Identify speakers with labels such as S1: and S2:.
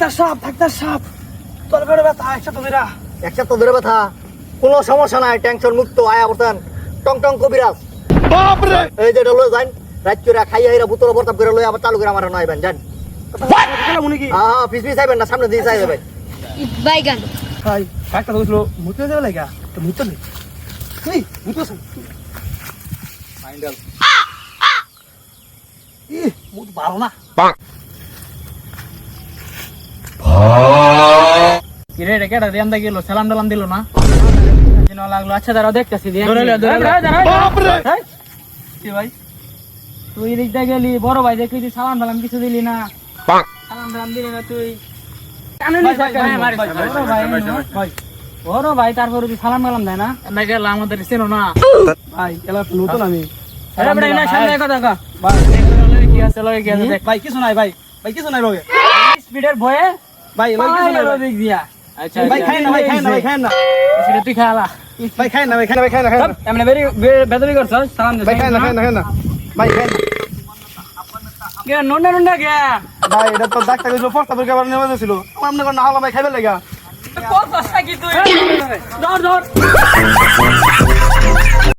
S1: Doctor সাহেব তোর পেটে ব্যথা
S2: একসাথে ধরে ব্যথা কোনো সমস্যা নাই, টেনশন মুক্ত আয়া বর্তমান টং টং কবিরাজ।
S1: বাপরে
S2: এই যে লয়ে যান রাজ্যরা খাইয়া এরা বুতর বর্তাব করে লয়ে আবার চালু করে আমার নয় যান।
S1: উনি কি
S2: হ্যাঁ পিস পিস আইবেন না, সামনে দিয়ে চাই যাবেন।
S3: বাইগান
S1: ভাই ডাক্তার বলছিল মুতে যাবে লাগা তো মুতে নেই এই মুতে ফাইনাল ই মুত বারো না
S4: কিরে রে কেডা দেন দা গেল সালাম দালাম দিল না জিনো লাগলো। আচ্ছা দাঁড়াও দেখতাছি দিয়ে
S1: বাপরে
S4: কি ভাই তুই দিকটা গেলি বড় ভাই দেখলি তুই সালাম দালাম কিছু দিলি না, সালাম দালাম দিলি না তুই বড় ভাই তারপরে তুই সালাম দালাম দেয় না না গেল আমাদের চেনো না
S1: ভাই এলা নতুন আমি
S4: কি আছে লগে কি আছে দেখ
S1: ভাই কিছু নাই ভাই কিছু নাই লগে
S4: স্পিডের ভয়ে
S1: ভাই লগে কিছু নাই
S4: দিক দিয়া। আচ্ছা
S1: ভাই খাই না
S4: সেটা তুই খালা
S1: ভাই খাই না
S4: এমনি বেদবি করছ সালাম দে
S1: ভাই খাই না ভাই খাই না
S4: কে নুন্ডা কে
S1: ভাই এটা তো ডাক্তার কইছিল ফস্টা পরীক্ষা করার নেওয়া ছিল আমনে কোন না হলো ভাই খাইবে লাগা
S4: কত কি তুই ধর